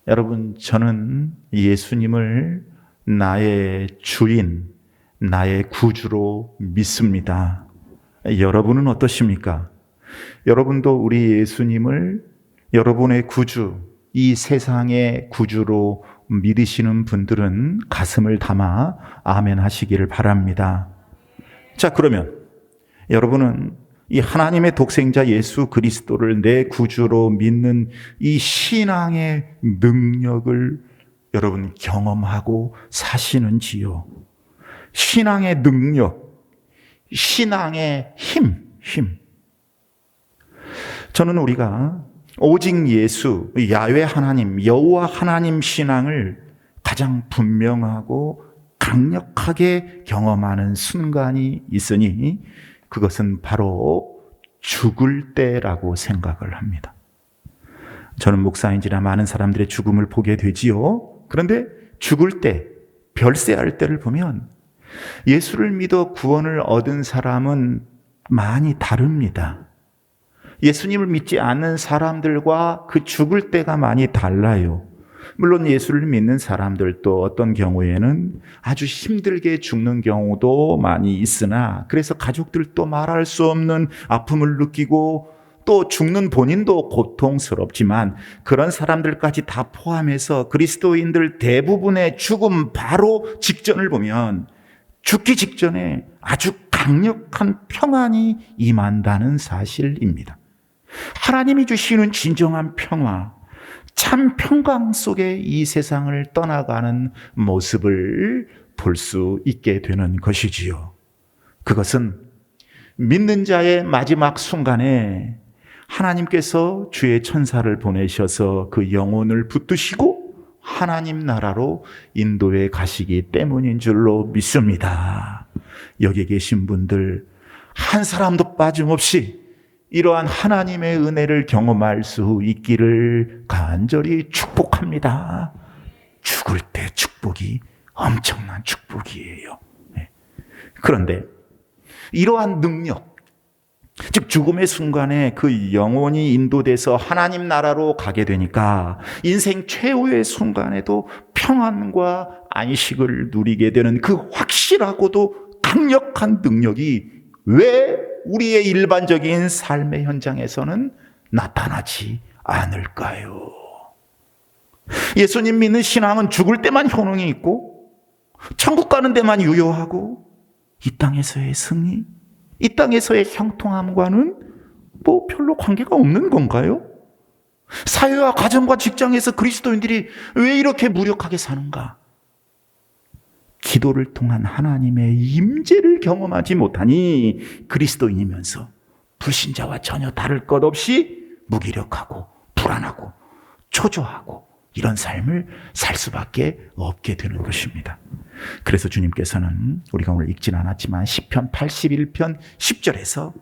여러분, 저는 예수님을 나의 주인, 나의 구주로 믿습니다. 여러분은 어떠십니까? 여러분도 우리 예수님을 여러분의 구주, 이 세상의 구주로 믿으시는 분들은 가슴을 담아 아멘 하시기를 바랍니다. 자, 그러면 여러분은 이 하나님의 독생자 예수 그리스도를 내 구주로 믿는 이 신앙의 능력을 여러분 경험하고 사시는지요? 신앙의 능력, 신앙의 힘. 저는 우리가 오직 예수, 야훼 하나님, 여호와 하나님 신앙을 가장 분명하고 강력하게 경험하는 순간이 있으니 그것은 바로 죽을 때라고 생각을 합니다. 저는 목사인지라 많은 사람들의 죽음을 보게 되지요. 그런데 죽을 때, 별세할 때를 보면 예수를 믿어 구원을 얻은 사람은 많이 다릅니다. 예수님을 믿지 않는 사람들과 그 죽을 때가 많이 달라요. 물론 예수를 믿는 사람들도 어떤 경우에는 아주 힘들게 죽는 경우도 많이 있으나, 그래서 가족들도 말할 수 없는 아픔을 느끼고 또 죽는 본인도 고통스럽지만, 그런 사람들까지 다 포함해서 그리스도인들 대부분의 죽음 바로 직전을 보면 죽기 직전에 아주 강력한 평안이 임한다는 사실입니다. 하나님이 주시는 진정한 평화, 참 평강 속에 이 세상을 떠나가는 모습을 볼 수 있게 되는 것이지요. 그것은 믿는 자의 마지막 순간에 하나님께서 주의 천사를 보내셔서 그 영혼을 붙드시고 하나님 나라로 인도해 가시기 때문인 줄로 믿습니다. 여기 계신 분들 한 사람도 빠짐없이 이러한 하나님의 은혜를 경험할 수 있기를 간절히 축복합니다. 죽을 때 축복이 엄청난 축복이에요. 그런데 이러한 능력, 즉 죽음의 순간에 그 영혼이 인도돼서 하나님 나라로 가게 되니까 인생 최후의 순간에도 평안과 안식을 누리게 되는 그 확실하고도 강력한 능력이 왜 우리의 일반적인 삶의 현장에서는 나타나지 않을까요? 예수님 믿는 신앙은 죽을 때만 효능이 있고 천국 가는 데만 유효하고 이 땅에서의 승리, 이 땅에서의 형통함과는 뭐 별로 관계가 없는 건가요? 사회와 가정과 직장에서 그리스도인들이 왜 이렇게 무력하게 사는가? 기도를 통한 하나님의 임재를 경험하지 못하니 그리스도인이면서 불신자와 전혀 다를 것 없이 무기력하고 불안하고 초조하고 이런 삶을 살 수밖에 없게 되는 것입니다. 그래서 주님께서는 우리가 오늘 읽진 않았지만 시편 81편 10절에서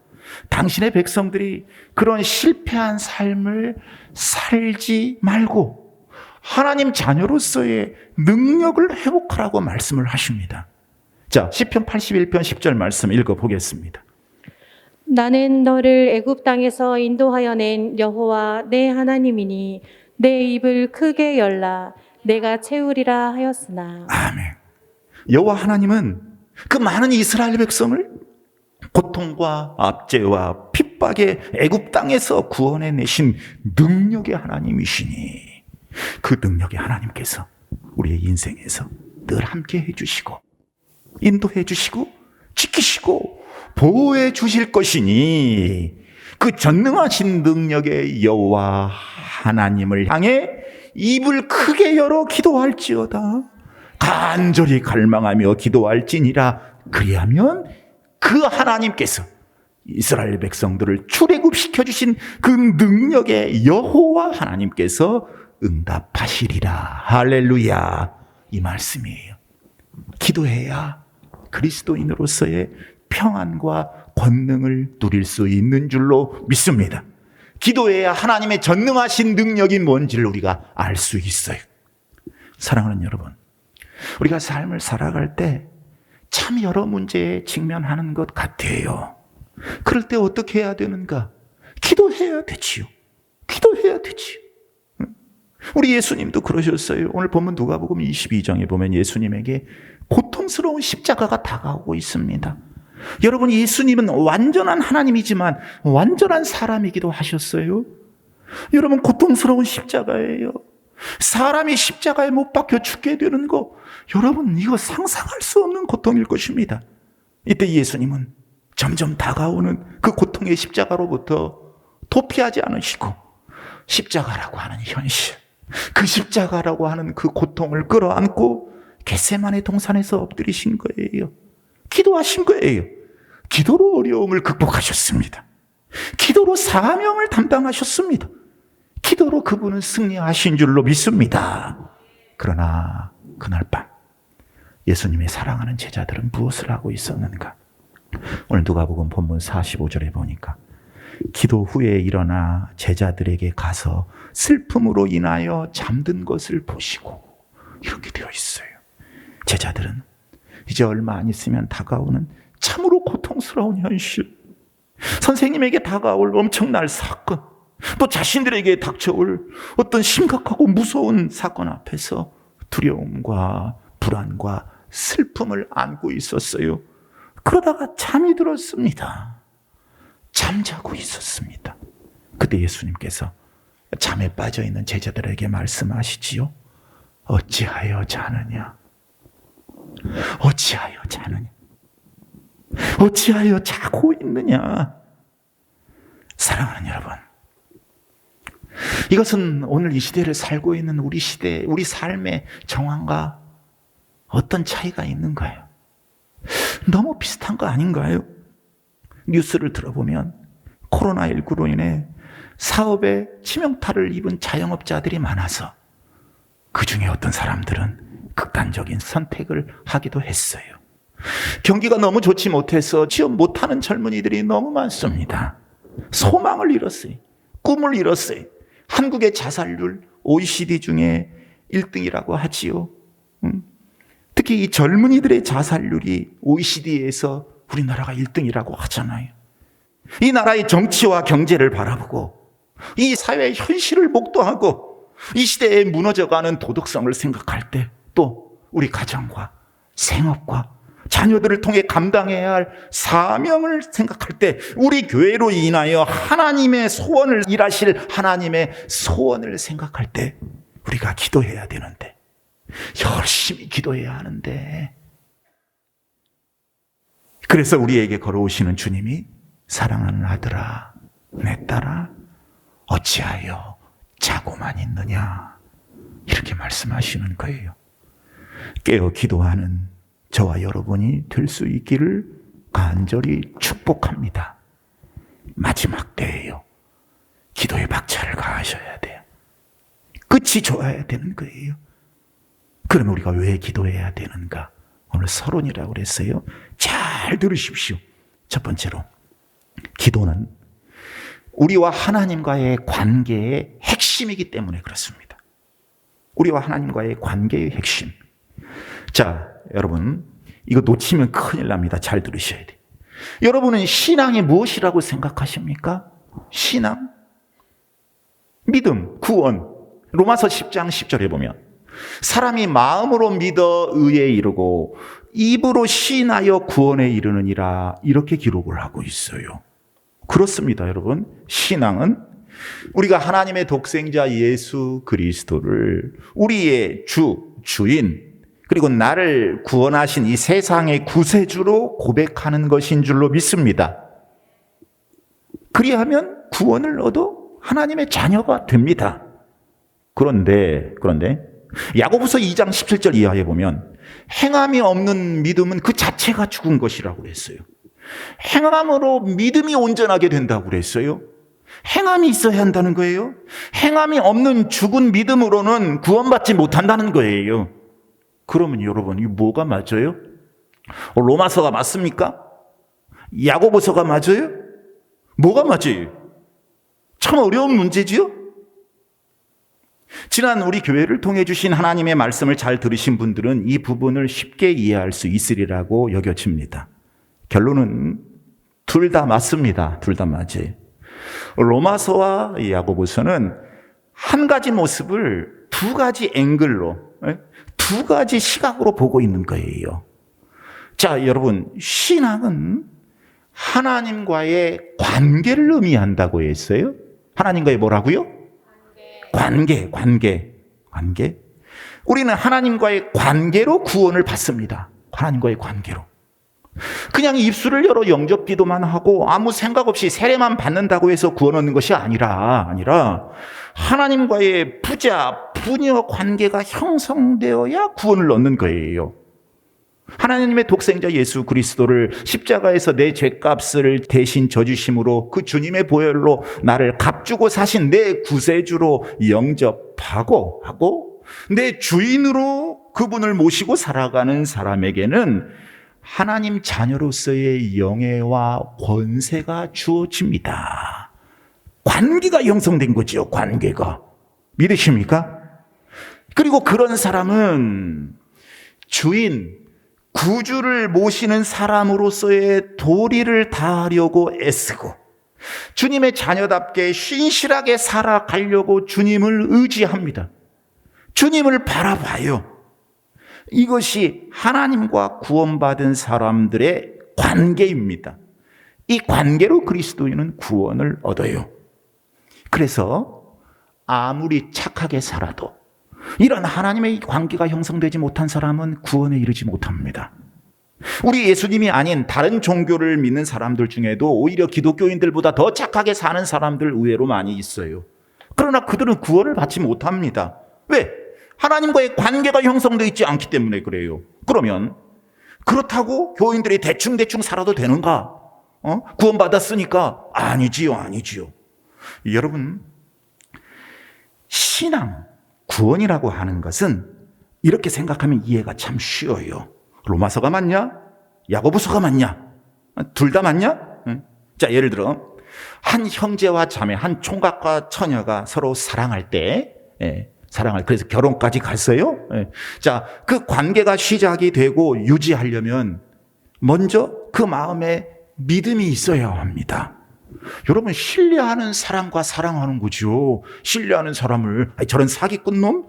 당신의 백성들이 그런 실패한 삶을 살지 말고 하나님 자녀로서의 능력을 회복하라고 말씀을 하십니다. 자, 시편 81편 10절 말씀 읽어보겠습니다. 나는 너를 애굽 땅에서 인도하여 낸 여호와 내 하나님이니 내 입을 크게 열라 내가 채우리라 하였으나. 아멘. 여호와 하나님은 그 많은 이스라엘 백성을 고통과 압제와 핍박의 애굽 땅에서 구원해 내신 능력의 하나님이시니 그 능력의 하나님께서 우리의 인생에서 늘 함께 해주시고 인도해 주시고 지키시고 보호해 주실 것이니 그 전능하신 능력의 여호와 하나님을 향해 입을 크게 열어 기도할지어다. 간절히 갈망하며 기도할지니라. 그리하면 그 하나님께서 이스라엘 백성들을 출애굽시켜 주신 그 능력의 여호와 하나님께서 응답하시리라. 할렐루야. 이 말씀이에요. 기도해야 그리스도인으로서의 평안과 권능을 누릴 수 있는 줄로 믿습니다. 기도해야 하나님의 전능하신 능력이 뭔지를 우리가 알 수 있어요. 사랑하는 여러분, 우리가 삶을 살아갈 때 참 여러 문제에 직면하는 것 같아요. 그럴 때 어떻게 해야 되는가? 기도해야 되지요. 기도해야 되지요. 우리 예수님도 그러셨어요. 오늘 본문 누가복음 22장에 보면 예수님에게 고통스러운 십자가가 다가오고 있습니다. 여러분, 예수님은 완전한 하나님이지만 완전한 사람이기도 하셨어요. 여러분, 고통스러운 십자가예요. 사람이 십자가에 못 박혀 죽게 되는 거, 여러분, 이거 상상할 수 없는 고통일 것입니다. 이때 예수님은 점점 다가오는 그 고통의 십자가로부터 도피하지 않으시고 십자가라고 하는 현실, 그 십자가라고 하는 그 고통을 끌어안고 겟세마네 동산에서 엎드리신 거예요. 기도하신 거예요. 기도로 어려움을 극복하셨습니다. 기도로 사명을 담당하셨습니다. 기도로 그분은 승리하신 줄로 믿습니다. 그러나 그날 밤 예수님의 사랑하는 제자들은 무엇을 하고 있었는가? 오늘 누가복음 본문 45절에 보니까 기도 후에 일어나 제자들에게 가서 슬픔으로 인하여 잠든 것을 보시고, 이렇게 되어 있어요. 제자들은 이제 얼마 안 있으면 다가오는 참으로 고통스러운 현실, 선생님에게 다가올 엄청난 사건, 또 자신들에게 닥쳐올 어떤 심각하고 무서운 사건 앞에서 두려움과 불안과 슬픔을 안고 있었어요. 그러다가 잠이 들었습니다. 잠자고 있었습니다. 그때 예수님께서 잠에 빠져 있는 제자들에게 말씀하시지요. 어찌하여 자느냐? 어찌하여 자느냐? 어찌하여 자고 있느냐? 사랑하는 여러분, 이것은 오늘 이 시대를 살고 있는 우리 시대, 우리 삶의 정황과 어떤 차이가 있는가요? 너무 비슷한 거 아닌가요? 뉴스를 들어보면 코로나19로 인해 사업에 치명타를 입은 자영업자들이 많아서 그 중에 어떤 사람들은 극단적인 선택을 하기도 했어요. 경기가 너무 좋지 못해서 취업 못하는 젊은이들이 너무 많습니다. 소망을 잃었어요. 꿈을 잃었어요. 한국의 자살률 OECD 중에 1등이라고 하지요. 특히 이 젊은이들의 자살률이 OECD에서 우리나라가 1등이라고 하잖아요. 이 나라의 정치와 경제를 바라보고 이 사회의 현실을 목도하고 이 시대에 무너져가는 도덕성을 생각할 때, 또 우리 가정과 생업과 자녀들을 통해 감당해야 할 사명을 생각할 때, 우리 교회로 인하여 하나님의 소원을 일하실 하나님의 소원을 생각할 때 우리가 기도해야 되는데, 열심히 기도해야 하는데, 그래서 우리에게 걸어오시는 주님이 사랑하는 아들아, 내 딸아, 어찌하여 자고만 있느냐, 이렇게 말씀하시는 거예요. 깨어 기도하는 저와 여러분이 될 수 있기를 간절히 축복합니다. 마지막 때예요. 기도의 박차를 가하셔야 돼요. 끝이 좋아야 되는 거예요. 그럼 우리가 왜 기도해야 되는가? 오늘 서론이라고 그랬어요. 잘 들으십시오. 첫 번째로, 기도는 우리와 하나님과의 관계의 핵심이기 때문에 그렇습니다. 우리와 하나님과의 관계의 핵심. 자, 여러분, 이거 놓치면 큰일 납니다. 잘 들으셔야 돼요. 여러분은 신앙이 무엇이라고 생각하십니까? 신앙? 믿음, 구원. 로마서 10장 10절에 보면 사람이 마음으로 믿어 의에 이르고 입으로 시인하여 구원에 이르느니라, 이렇게 기록을 하고 있어요. 그렇습니다, 여러분. 신앙은 우리가 하나님의 독생자 예수 그리스도를 우리의 주인, 그리고 나를 구원하신 이 세상의 구세주로 고백하는 것인 줄로 믿습니다. 그리하면 구원을 얻어 하나님의 자녀가 됩니다. 그런데 야고보서 2장 17절 이하에 보면 행함이 없는 믿음은 그 자체가 죽은 것이라고 그랬어요. 행함으로 믿음이 온전하게 된다고 그랬어요. 행함이 있어야 한다는 거예요. 행함이 없는 죽은 믿음으로는 구원받지 못한다는 거예요. 그러면 여러분, 이 뭐가 맞아요? 로마서가 맞습니까? 야고보서가 맞아요? 뭐가 맞아요? 참 어려운 문제지요? 지난 우리 교회를 통해 주신 하나님의 말씀을 잘 들으신 분들은 이 부분을 쉽게 이해할 수 있으리라고 여겨집니다. 결론은 둘 다 맞습니다. 둘 다 맞아요. 로마서와 야고보서는 한 가지 모습을 두 가지 앵글로, 두 가지 시각으로 보고 있는 거예요. 자, 여러분, 신앙은 하나님과의 관계를 의미한다고 했어요. 하나님과의 뭐라고요? 관계. 우리는 하나님과의 관계로 구원을 받습니다. 하나님과의 관계로. 그냥 입술을 열어 영접 기도만 하고 아무 생각 없이 세례만 받는다고 해서 구원 얻는 것이 아니라 하나님과의 부녀 관계가 형성되어야 구원을 얻는 거예요. 하나님의 독생자 예수 그리스도를 십자가에서 내 죄값을 대신 져주심으로 그 주님의 보혈로 나를 값주고 사신 내 구세주로 영접하고 내 주인으로 그분을 모시고 살아가는 사람에게는 하나님 자녀로서의 영예와 권세가 주어집니다. 관계가 형성된 거죠. 관계가. 믿으십니까? 그리고 그런 사람은 주인, 구주를 모시는 사람으로서의 도리를 다하려고 애쓰고 주님의 자녀답게 신실하게 살아가려고 주님을 의지합니다. 주님을 바라봐요. 이것이 하나님과 구원받은 사람들의 관계입니다. 이 관계로 그리스도인은 구원을 얻어요. 그래서 아무리 착하게 살아도 이런 하나님의 관계가 형성되지 못한 사람은 구원에 이르지 못합니다. 우리 예수님이 아닌 다른 종교를 믿는 사람들 중에도 오히려 기독교인들보다 더 착하게 사는 사람들 의외로 많이 있어요. 그러나 그들은 구원을 받지 못합니다. 왜? 하나님과의 관계가 형성되어 있지 않기 때문에 그래요. 그러면 그렇다고 교인들이 대충 살아도 되는가? 구원받았으니까 아니지요. 여러분, 신앙, 구원이라고 하는 것은 이렇게 생각하면 이해가 참 쉬워요. 로마서가 맞냐? 야고보서가 맞냐? 둘 다 맞냐? 자, 예를 들어 한 형제와 자매, 한 총각과 처녀가 서로 사랑할 때 그래서 결혼까지 갔어요. 자, 그 관계가 시작이 되고 유지하려면 먼저 그 마음에 믿음이 있어야 합니다. 여러분, 신뢰하는 사람과 사랑하는 거죠. 신뢰하는 사람을 저런 사기꾼 놈?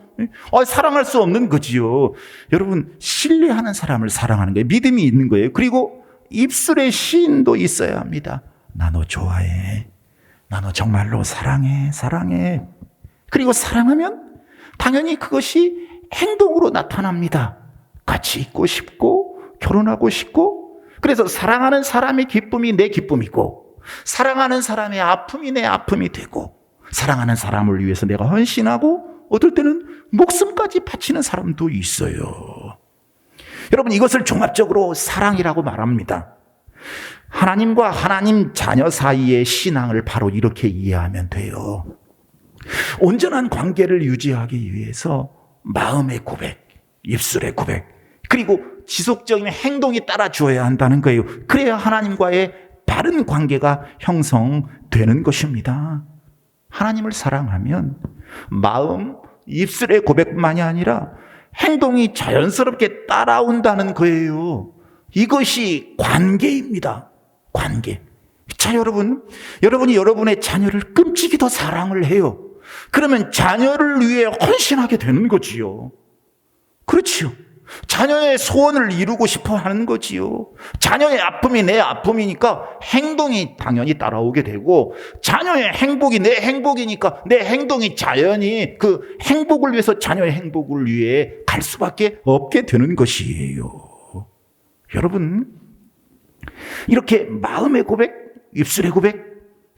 사랑할 수 없는 거지요. 여러분, 신뢰하는 사람을 사랑하는 거예요. 믿음이 있는 거예요. 그리고 입술에 시인도 있어야 합니다. 나 너 좋아해. 나 너 정말로 사랑해. 그리고 사랑하면 당연히 그것이 행동으로 나타납니다. 같이 있고 싶고 결혼하고 싶고, 그래서 사랑하는 사람의 기쁨이 내 기쁨이고 사랑하는 사람의 아픔이 내 아픔이 되고, 사랑하는 사람을 위해서 내가 헌신하고 어떨 때는 목숨까지 바치는 사람도 있어요. 여러분, 이것을 종합적으로 사랑이라고 말합니다. 하나님과 하나님 자녀 사이의 신앙을 바로 이렇게 이해하면 돼요. 온전한 관계를 유지하기 위해서 마음의 고백, 입술의 고백, 그리고 지속적인 행동이 따라주어야 한다는 거예요. 그래야 하나님과의 바른 관계가 형성되는 것입니다. 하나님을 사랑하면 마음, 입술의 고백만이 아니라 행동이 자연스럽게 따라온다는 거예요. 이것이 관계입니다. 관계. 자, 여러분이 여러분의 자녀를 끔찍이 더 사랑을 해요. 그러면 자녀를 위해 헌신하게 되는 거지요. 그렇지요. 자녀의 소원을 이루고 싶어 하는 거지요. 자녀의 아픔이 내 아픔이니까 행동이 당연히 따라오게 되고, 자녀의 행복이 내 행복이니까 내 행동이 자연히 그 행복을 위해서 자녀의 행복을 위해 갈 수밖에 없게 되는 것이에요. 여러분, 이렇게 마음의 고백, 입술의 고백,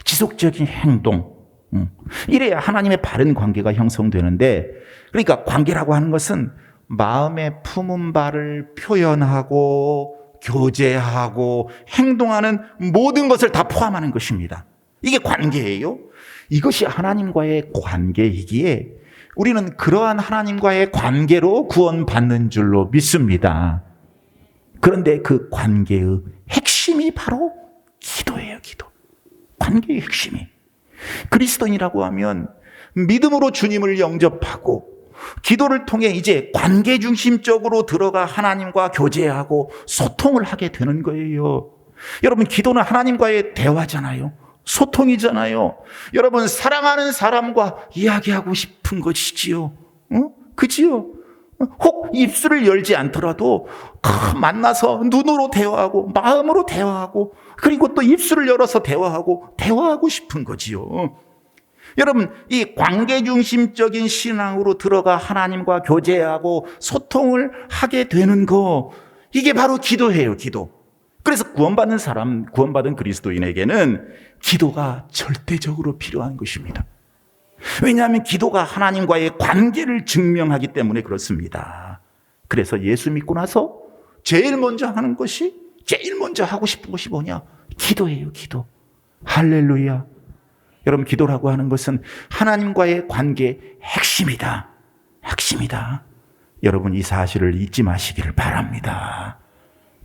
지속적인 행동, 이래야 하나님의 바른 관계가 형성되는데, 그러니까 관계라고 하는 것은 마음에 품은 바를 표현하고 교제하고 행동하는 모든 것을 다 포함하는 것입니다. 이게 관계예요. 이것이 하나님과의 관계이기에 우리는 그러한 하나님과의 관계로 구원받는 줄로 믿습니다. 그런데 그 관계의 핵심이 바로 기도예요. 기도. 관계의 핵심이. 그리스도인이라고 하면 믿음으로 주님을 영접하고 기도를 통해 이제 관계 중심적으로 들어가 하나님과 교제하고 소통을 하게 되는 거예요. 여러분, 기도는 하나님과의 대화잖아요. 소통이잖아요. 여러분, 사랑하는 사람과 이야기하고 싶은 것이지요. 그지요? 혹 입술을 열지 않더라도 만나서 눈으로 대화하고 마음으로 대화하고 그리고 또 입술을 열어서 대화하고 싶은 거지요. 여러분, 이 관계 중심적인 신앙으로 들어가 하나님과 교제하고 소통을 하게 되는 거, 이게 바로 기도예요, 기도. 그래서 구원받은 그리스도인에게는 기도가 절대적으로 필요한 것입니다. 왜냐하면 기도가 하나님과의 관계를 증명하기 때문에 그렇습니다. 그래서 예수 믿고 나서 제일 먼저 하고 싶은 것이 뭐냐? 기도예요, 기도. 할렐루야. 여러분, 기도라고 하는 것은 하나님과의 관계의 핵심이다. 여러분, 이 사실을 잊지 마시기를 바랍니다.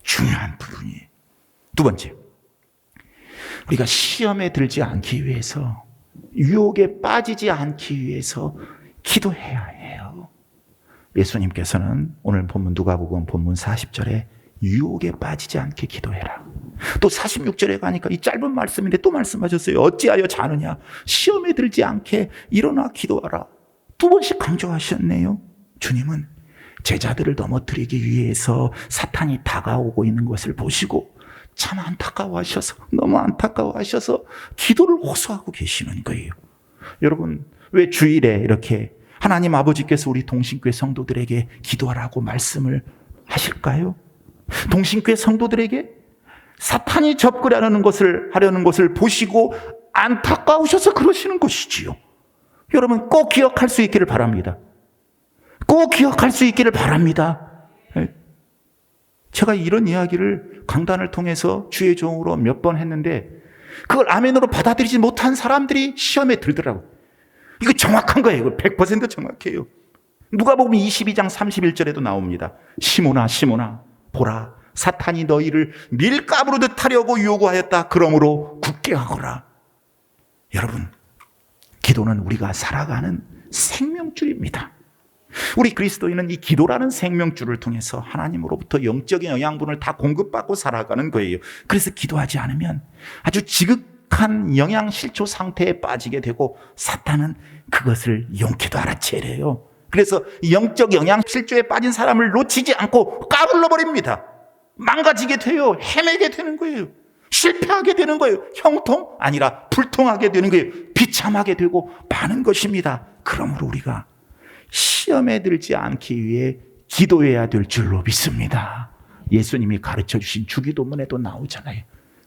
중요한 부분이. 두 번째, 우리가 시험에 들지 않기 위해서, 유혹에 빠지지 않기 위해서 기도해야 해요. 예수님께서는 오늘 본문 누가복음 본문 40절에 유혹에 빠지지 않게 기도해라. 또 46절에 가니까 이 짧은 말씀인데 또 말씀하셨어요. 어찌하여 자느냐? 시험에 들지 않게 일어나 기도하라. 두 번씩 강조하셨네요. 주님은 제자들을 넘어뜨리기 위해서 사탄이 다가오고 있는 것을 보시고 참 너무 안타까워하셔서 기도를 호소하고 계시는 거예요. 여러분, 왜 주일에 이렇게 하나님 아버지께서 우리 동신교회 성도들에게 기도하라고 말씀을 하실까요? 동신교회 성도들에게 사탄이 접근하려는 것을 보시고 안타까우셔서 그러시는 것이지요. 여러분, 꼭 기억할 수 있기를 바랍니다. 제가 이런 이야기를 강단을 통해서 주의 종으로 몇 번 했는데 그걸 아멘으로 받아들이지 못한 사람들이 시험에 들더라고요. 이거 정확한 거예요. 이거 100% 정확해요. 누가복음 22장 31절에도 나옵니다. 시몬아, 시몬아, 보라, 사탄이 너희를 밀가루듯 하려고 요구하였다. 그러므로 굳게 하거라. 여러분, 기도는 우리가 살아가는 생명줄입니다. 우리 그리스도인은 이 기도라는 생명줄을 통해서 하나님으로부터 영적인 영양분을 다 공급받고 살아가는 거예요. 그래서 기도하지 않으면 아주 지극한 영양실조 상태에 빠지게 되고 사탄은 그것을 용케도 알아채려요. 그래서 영적 영양실조에 빠진 사람을 놓치지 않고 까불러 버립니다. 망가지게 돼요. 헤매게 되는 거예요. 실패하게 되는 거예요. 형통 아니라 불통하게 되는 거예요. 비참하게 되고 마는 것입니다. 그러므로 우리가 시험에 들지 않기 위해 기도해야 될 줄로 믿습니다. 예수님이 가르쳐 주신 주기도문에도 나오잖아요.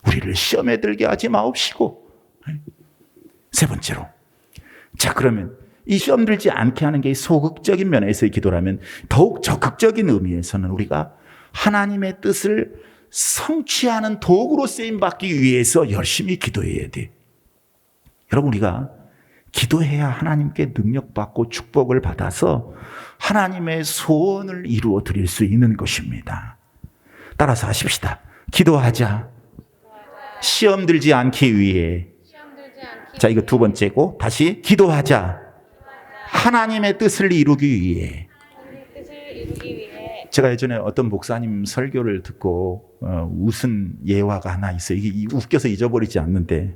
우리를 시험에 들게 하지 마옵시고. 세 번째로, 자, 그러면 이 시험 들지 않게 하는 게 소극적인 면에서의 기도라면 더욱 적극적인 의미에서는 우리가 하나님의 뜻을 성취하는 도구로 쓰임받기 위해서 열심히 기도해야 돼. 여러분, 우리가 기도해야 하나님께 능력받고 축복을 받아서 하나님의 소원을 이루어 드릴 수 있는 것입니다. 따라서 하십시다. 기도하자. 시험 들지 않기 위해. 자, 이거 두 번째고, 다시 기도하자. 하나님의 뜻을 이루기 위해. 제가 예전에 어떤 목사님 설교를 듣고 웃은 예화가 하나 있어요. 이게 웃겨서 잊어버리지 않는데,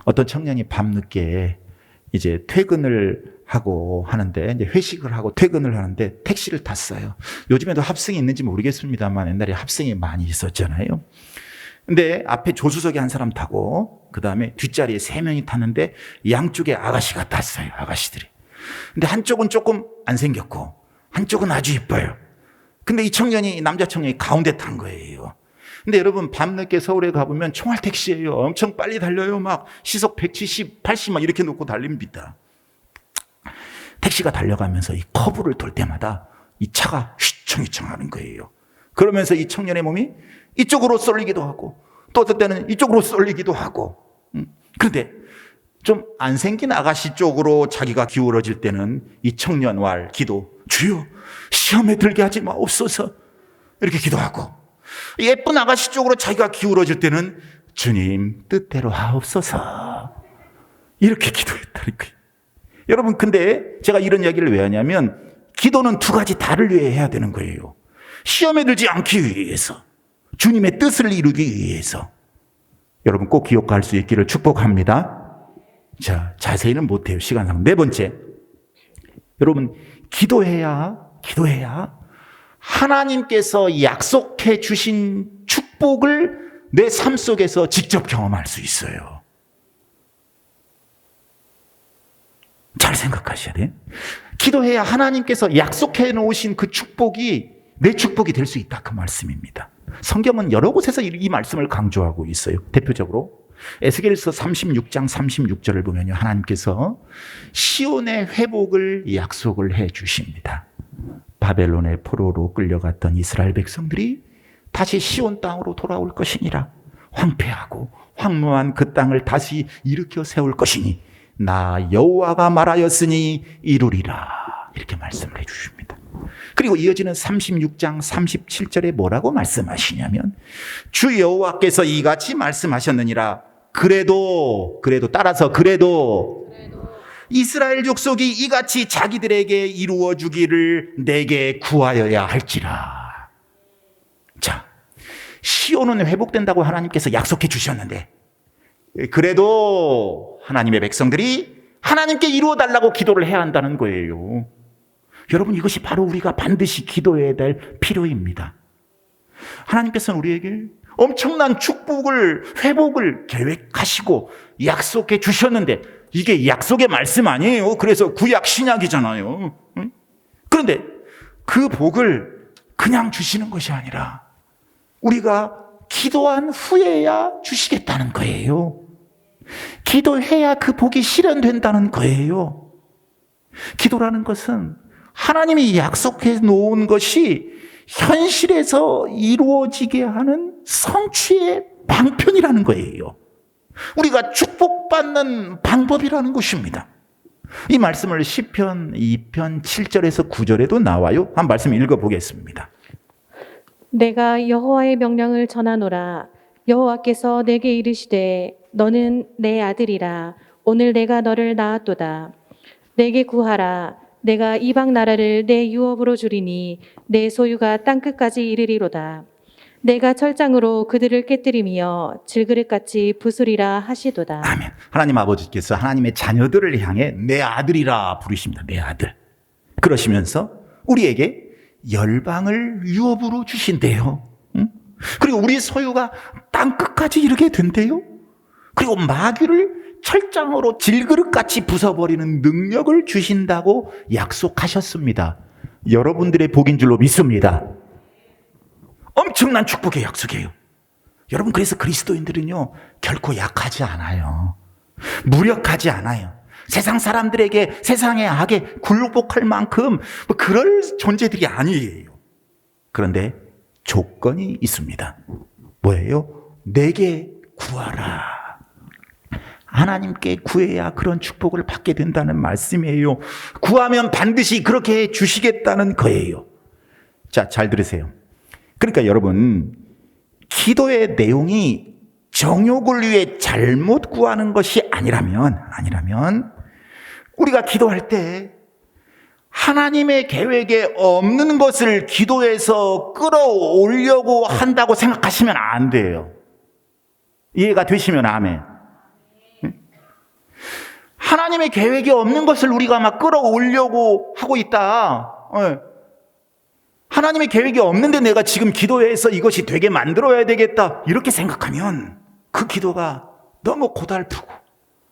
어떤 청년이 밤늦게 이제 퇴근을 하고 하는데, 이제 회식을 하고 퇴근을 하는데 택시를 탔어요. 요즘에도 합승이 있는지 모르겠습니다만 옛날에 합승이 많이 있었잖아요. 근데 앞에 조수석에 한 사람 타고 그 다음에 뒷자리에 3명이 탔는데 양쪽에 아가씨가 탔어요. 아가씨들이. 근데 한쪽은 조금 안 생겼고 한쪽은 아주 이뻐요. 근데 이 남자 청년이 가운데 탄 거예요. 근데 여러분, 밤늦게 서울에 가보면 총알 택시예요. 엄청 빨리 달려요. 막 시속 170, 80 막 이렇게 놓고 달립니다. 택시가 달려가면서 이 커브를 돌 때마다 이 차가 휘청휘청 하는 거예요. 그러면서 이 청년의 몸이 이쪽으로 쏠리기도 하고 또 어떤 때는 이쪽으로 쏠리기도 하고. 그런데 좀 안 생긴 아가씨 쪽으로 자기가 기울어질 때는 이 청년 왈 기도, 주여 시험에 들게 하지 마옵소서, 이렇게 기도하고, 예쁜 아가씨 쪽으로 자기가 기울어질 때는 주님 뜻대로 하옵소서, 이렇게 기도했다는 거예요. 여러분, 근데 제가 이런 이야기를 왜 하냐면 기도는 두 가지 다를 위해 해야 되는 거예요. 시험에 들지 않기 위해서, 주님의 뜻을 이루기 위해서. 여러분 꼭 기억할 수 있기를 축복합니다. 자, 자세히는 못해요. 시간상. 네 번째. 여러분, 기도해야 하나님께서 약속해 주신 축복을 내 삶 속에서 직접 경험할 수 있어요. 잘 생각하셔야 돼요. 기도해야 하나님께서 약속해 놓으신 그 축복이 내 축복이 될 수 있다. 그 말씀입니다. 성경은 여러 곳에서 이 말씀을 강조하고 있어요. 대표적으로 에스겔서 36장 36절을 보면요, 하나님께서 시온의 회복을 약속을 해 주십니다. 바벨론의 포로로 끌려갔던 이스라엘 백성들이 다시 시온 땅으로 돌아올 것이니라. 황폐하고 황무한 그 땅을 다시 일으켜 세울 것이니 나 여호와가 말하였으니 이루리라. 이렇게 말씀을 해 주십니다. 그리고 이어지는 36장 37절에 뭐라고 말씀하시냐면 주 여호와께서 이같이 말씀하셨느니라. 그래도 이스라엘 족속이 이같이 자기들에게 이루어 주기를 내게 구하여야 할지라. 자, 시온은 회복된다고 하나님께서 약속해 주셨는데 그래도 하나님의 백성들이 하나님께 이루어 달라고 기도를 해야 한다는 거예요. 여러분, 이것이 바로 우리가 반드시 기도해야 될 필요입니다. 하나님께서는 우리에게 엄청난 축복을, 회복을 계획하시고 약속해 주셨는데 이게 약속의 말씀 아니에요. 그래서 구약 신약이잖아요. 그런데 그 복을 그냥 주시는 것이 아니라 우리가 기도한 후에야 주시겠다는 거예요. 기도해야 그 복이 실현된다는 거예요. 기도라는 것은 하나님이 약속해 놓은 것이 현실에서 이루어지게 하는 성취의 방편이라는 거예요. 우리가 축복받는 방법이라는 것입니다. 이 말씀을 시편 2편 7절에서 9절에도 나와요. 한 말씀 읽어보겠습니다. 내가 여호와의 명령을 전하노라. 여호와께서 내게 이르시되 너는 내 아들이라. 오늘 내가 너를 낳았도다. 내게 구하라. 내가 이방 나라를 내 유업으로 주리니 내 소유가 땅끝까지 이르리로다. 내가 철장으로 그들을 깨뜨리며 질그릇같이 부수리라 하시도다. 아멘. 하나님 아버지께서 하나님의 자녀들을 향해 내 아들이라 부르십니다. 내 아들. 그러시면서 우리에게 열방을 유업으로 주신대요. 그리고 우리 소유가 땅끝까지 이르게 된대요. 그리고 마귀를 철장으로 질그릇같이 부숴버리는 능력을 주신다고 약속하셨습니다. 여러분들의 복인 줄로 믿습니다. 엄청난 축복의 약속이에요. 여러분, 그래서 그리스도인들은요, 결코 약하지 않아요. 무력하지 않아요. 세상 사람들에게 세상의 악에 굴복할 만큼 그럴 존재들이 아니에요. 그런데 조건이 있습니다. 뭐예요? 내게 구하라. 하나님께 구해야 그런 축복을 받게 된다는 말씀이에요. 구하면 반드시 그렇게 해 주시겠다는 거예요. 자, 잘 들으세요. 그러니까 여러분, 기도의 내용이 정욕을 위해 잘못 구하는 것이 아니라면 우리가 기도할 때 하나님의 계획에 없는 것을 기도해서 끌어올려고 한다고 생각하시면 안 돼요. 이해가 되시면 아멘. 하나님의 계획에 없는 것을 우리가 막 끌어올려고 하고 있다. 하나님의 계획이 없는데 내가 지금 기도해서 이것이 되게 만들어야 되겠다. 이렇게 생각하면 그 기도가 너무 고달프고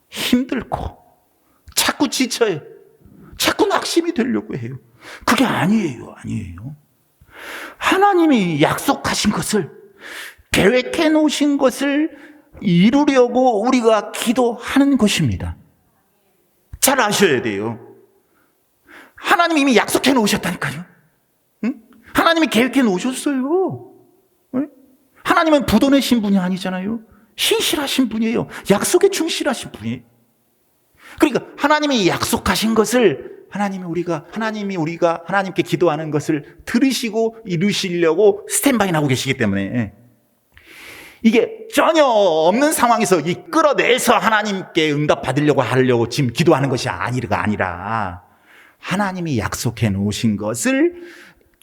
힘들고 자꾸 지쳐요. 자꾸 낙심이 되려고 해요. 그게 아니에요. 하나님이 약속하신 것을, 계획해 놓으신 것을 이루려고 우리가 기도하는 것입니다. 잘 아셔야 돼요. 하나님이 이미 약속해 놓으셨다니까요. 하나님이 계획해 놓으셨어요. 하나님은 부도내신 분이 아니잖아요. 신실하신 분이에요. 약속에 충실하신 분이에요. 그러니까 하나님이 약속하신 것을 하나님이 우리가 하나님께 기도하는 것을 들으시고 이루시려고 스탠바이 나고 계시기 때문에 이게 전혀 없는 상황에서 끌어내서 하나님께 응답받으려고 하려고 지금 기도하는 것이 아니라 하나님이 약속해 놓으신 것을,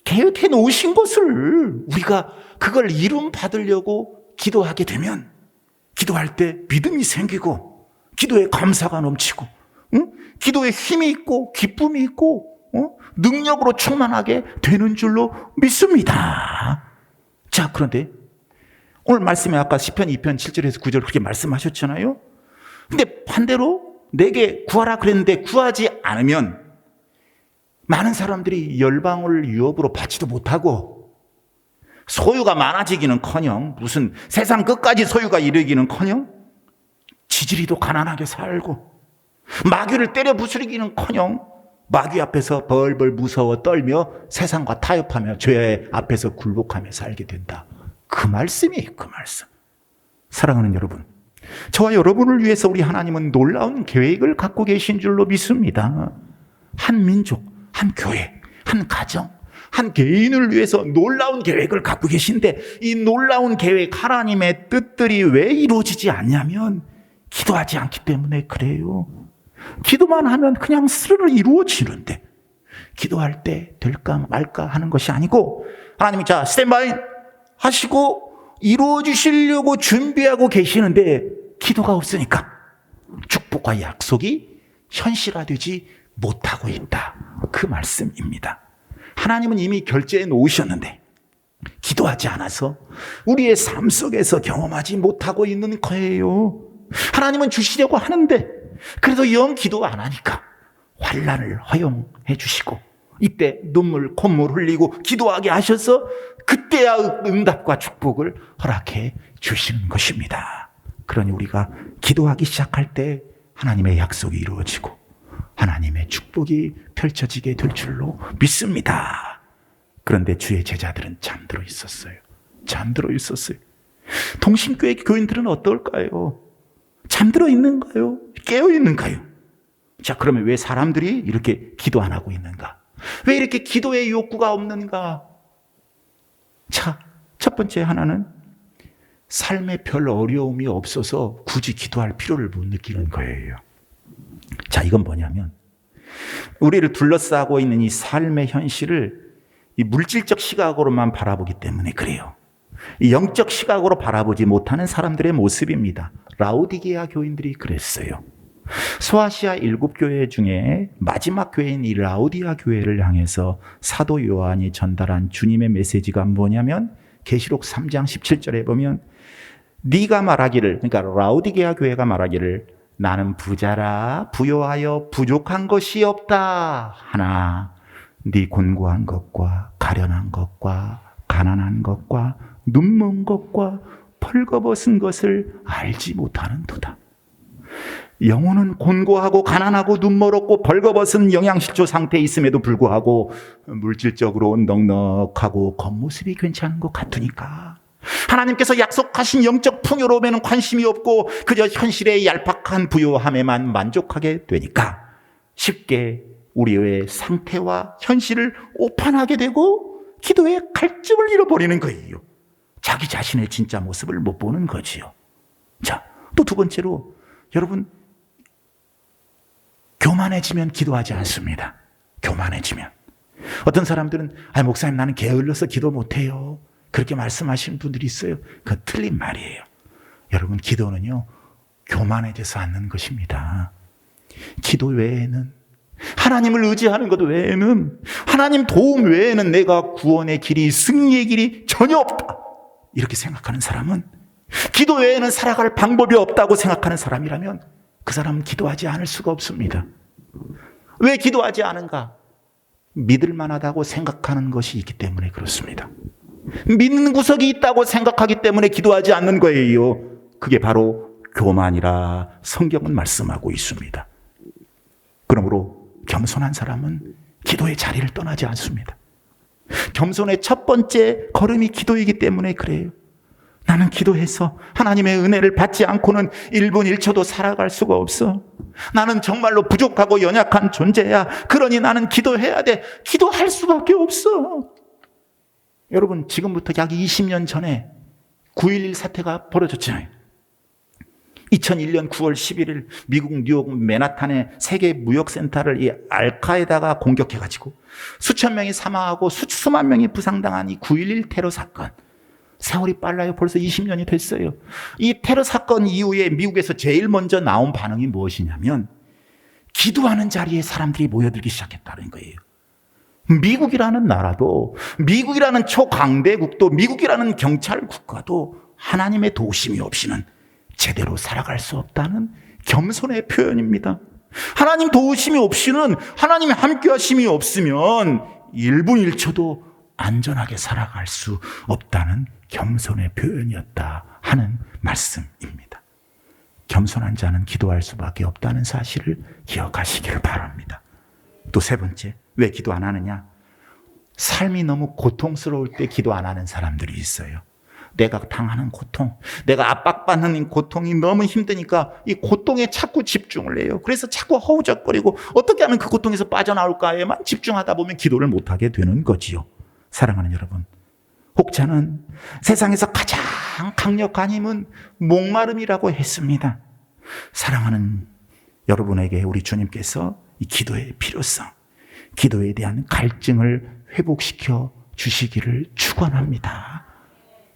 계획해 놓으신 것을 우리가 그걸 이룸 받으려고 기도하게 되면 기도할 때 믿음이 생기고 기도에 감사가 넘치고 기도에 힘이 있고 기쁨이 있고 능력으로 충만하게 되는 줄로 믿습니다. 자, 그런데 오늘 말씀에 아까 시편 2편 7절에서 9절 그렇게 말씀하셨잖아요. 근데 반대로 내게 구하라 그랬는데 구하지 않으면 많은 사람들이 열방을 유업으로 받지도 못하고 소유가 많아지기는커녕 무슨 세상 끝까지 소유가 이르기는커녕 지지리도 가난하게 살고 마귀를 때려 부수리기는커녕 마귀 앞에서 벌벌 무서워 떨며 세상과 타협하며 죄 앞에서 굴복하며 살게 된다. 그 말씀이에요. 그 말씀. 사랑하는 여러분, 저와 여러분을 위해서 우리 하나님은 놀라운 계획을 갖고 계신 줄로 믿습니다. 한 민족, 한 교회, 한 가정, 한 개인을 위해서 놀라운 계획을 갖고 계신데 이 놀라운 계획, 하나님의 뜻들이 왜 이루어지지 않냐면 기도하지 않기 때문에 그래요. 기도만 하면 그냥 스르르 이루어지는데 기도할 때 될까 말까 하는 것이 아니고 하나님이 자 스탠바이 하시고 이루어지시려고 준비하고 계시는데 기도가 없으니까 축복과 약속이 현실화되지 못하고 있다. 그 말씀입니다. 하나님은 이미 결제해 놓으셨는데 기도하지 않아서 우리의 삶 속에서 경험하지 못하고 있는 거예요. 하나님은 주시려고 하는데 그래도 영 기도 안 하니까 환난을 허용해 주시고 이때 눈물 콧물 흘리고 기도하게 하셔서 그때야 응답과 축복을 허락해 주시는 것입니다. 그러니 우리가 기도하기 시작할 때 하나님의 약속이 이루어지고 하나님의 축복이 펼쳐지게 될 줄로 믿습니다. 그런데 주의 제자들은 잠들어 있었어요. 잠들어 있었어요. 동심교회 교인들은 어떨까요? 잠들어 있는가요? 깨어 있는가요? 자, 그러면 왜 사람들이 이렇게 기도 안 하고 있는가? 왜 이렇게 기도의 욕구가 없는가? 자, 첫 번째 하나는 삶에 별 어려움이 없어서 굳이 기도할 필요를 못 느끼는 거예요. 자, 이건 뭐냐면 우리를 둘러싸고 있는 이 삶의 현실을 이 물질적 시각으로만 바라보기 때문에 그래요. 이 영적 시각으로 바라보지 못하는 사람들의 모습입니다. 라오디게아 교인들이 그랬어요. 소아시아 7교회 중에 마지막 교회인 이 라오디게아 교회를 향해서 사도 요한이 전달한 주님의 메시지가 뭐냐면 계시록 3장 17절에 보면 네가 말하기를, 그러니까 라오디게아 교회가 말하기를 나는 부자라 부요하여 부족한 것이 없다 하나 네 곤고한 것과 가련한 것과 가난한 것과 눈먼 것과 펄거벗은 것을 알지 못하는도다. 영혼은 곤고하고 가난하고 눈멀었고 벌거벗은 영양실조 상태에 있음에도 불구하고 물질적으로 넉넉하고 겉모습이 괜찮은 것 같으니까 하나님께서 약속하신 영적 풍요로움에는 관심이 없고 그저 현실의 얄팍한 부요함에만 만족하게 되니까 쉽게 우리의 상태와 현실을 오판하게 되고 기도의 갈증을 잃어버리는 거예요. 자기 자신의 진짜 모습을 못 보는 거지요. 자, 또 두 번째로 여러분 교만해지면 기도하지 않습니다. 교만해지면. 어떤 사람들은 목사님 나는 게을러서 기도 못해요. 그렇게 말씀하시는 분들이 있어요. 그건 틀린 말이에요. 여러분 기도는요 교만해져서 않는 것입니다. 기도 외에는 하나님을 의지하는 것 외에는 하나님 도움 외에는 내가 구원의 길이 승리의 길이 전혀 없다. 이렇게 생각하는 사람은 기도 외에는 살아갈 방법이 없다고 생각하는 사람이라면 그 사람은 기도하지 않을 수가 없습니다. 왜 기도하지 않은가? 믿을 만하다고 생각하는 것이 있기 때문에 그렇습니다. 믿는 구석이 있다고 생각하기 때문에 기도하지 않는 거예요. 그게 바로 교만이라 성경은 말씀하고 있습니다. 그러므로 겸손한 사람은 기도의 자리를 떠나지 않습니다. 겸손의 첫 번째 걸음이 기도이기 때문에 그래요. 나는 기도해서 하나님의 은혜를 받지 않고는 1분 1초도 살아갈 수가 없어. 나는 정말로 부족하고 연약한 존재야. 그러니 나는 기도해야 돼. 기도할 수밖에 없어. 여러분 지금부터 약 20년 전에 9.11 사태가 벌어졌잖아요. 2001년 9월 11일 미국 뉴욕 맨하탄의 세계 무역센터를 이 알카에다가 공격해가지고 수천 명이 사망하고 수만 명이 부상당한 이 9.11 테러 사건. 세월이 빨라요. 벌써 20년이 됐어요. 이 테러 사건 이후에 미국에서 제일 먼저 나온 반응이 무엇이냐면 기도하는 자리에 사람들이 모여들기 시작했다는 거예요. 미국이라는 나라도, 미국이라는 초강대국도, 미국이라는 경찰 국가도 하나님의 도우심이 없이는 제대로 살아갈 수 없다는 겸손의 표현입니다. 하나님 도우심이 없이는, 하나님의 함께하심이 없으면 1분 1초도 안전하게 살아갈 수 없다는 겸손의 표현이었다 하는 말씀입니다. 겸손한 자는 기도할 수밖에 없다는 사실을 기억하시기를 바랍니다. 또 세 번째, 왜 기도 안 하느냐? 삶이 너무 고통스러울 때 기도 안 하는 사람들이 있어요. 내가 당하는 고통, 내가 압박받는 고통이 너무 힘드니까 이 고통에 자꾸 집중을 해요. 그래서 자꾸 허우적거리고 어떻게 하면 그 고통에서 빠져나올까에만 집중하다 보면 기도를 못하게 되는 거지요. 사랑하는 여러분, 혹자는 세상에서 가장 강력한 힘은 목마름이라고 했습니다. 사랑하는 여러분에게 우리 주님께서 이 기도의 필요성, 기도에 대한 갈증을 회복시켜 주시기를 축원합니다.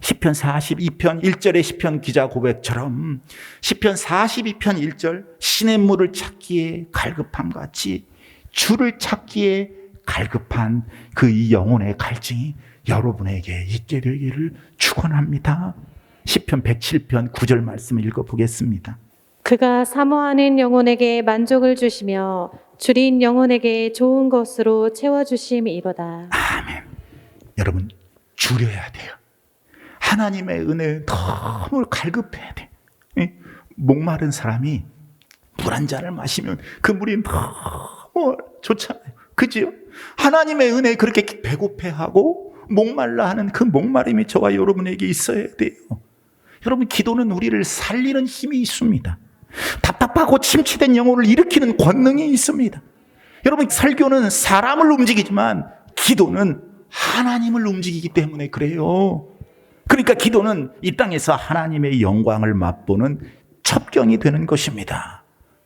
시편 42편 1절의 시편 기자 고백처럼 시편 42편 1절 시냇물을 찾기에 갈급함 같이 주를 찾기에 갈급한 그 이 영혼의 갈증이 여러분에게 있게 되기를 축원합니다. 시편 107편 9절 말씀을 읽어보겠습니다. 그가 사모하는 영혼에게 만족을 주시며 줄인 영혼에게 좋은 것으로 채워주심이로다. 아멘. 여러분, 줄여야 돼요. 하나님의 은혜에 너무 갈급해야 돼. 목마른 사람이 물 한 잔을 마시면 그 물이 너무 좋잖아요. 그죠? 하나님의 은혜에 그렇게 배고파하고 목말라 하는 그 목마름이 저와 여러분에게 있어야 돼요. 여러분, 기도는 우리를 살리는 힘이 있습니다. 답답하고 침체된 영혼을 일으키는 권능이 있습니다. 여러분, 설교는 사람을 움직이지만 기도는 하나님을 움직이기 때문에 그래요. 그러니까 기도는 이 땅에서 하나님의 영광을 맛보는 첩경이 되는 것입니다.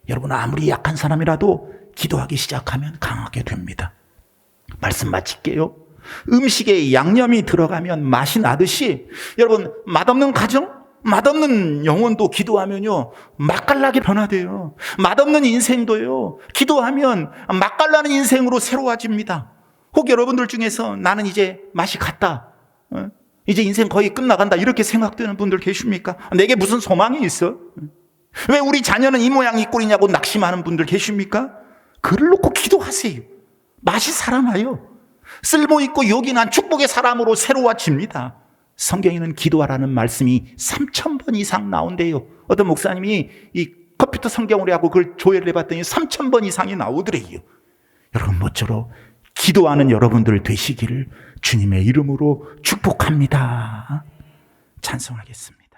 여러분, 아무리 약한 사람이라도 기도하기 시작하면 강하게 됩니다. 말씀 마칠게요. 음식에 양념이 들어가면 맛이 나듯이 여러분, 맛없는 가정, 맛없는 영혼도 기도하면요 맛깔나게 변화돼요. 맛없는 인생도요 기도하면 맛깔나는 인생으로 새로워집니다. 혹 여러분들 중에서 나는 이제 맛이 갔다, 이제 인생 거의 끝나간다 이렇게 생각되는 분들 계십니까? 내게 무슨 소망이 있어? 왜 우리 자녀는 이 모양 이 꼴이냐고 낙심하는 분들 계십니까? 그를 놓고 기도하세요. 맛이 살아나요. 쓸모있고 요긴한 축복의 사람으로 새로워집니다. 성경에는 기도하라는 말씀이 3,000번 이상 나온대요. 어떤 목사님이 이 컴퓨터 성경으로 하고 그걸 조회를 해봤더니 3,000번 이상이 나오더래요. 여러분, 모쪼록 기도하는 여러분들 되시기를 주님의 이름으로 축복합니다. 찬송하겠습니다.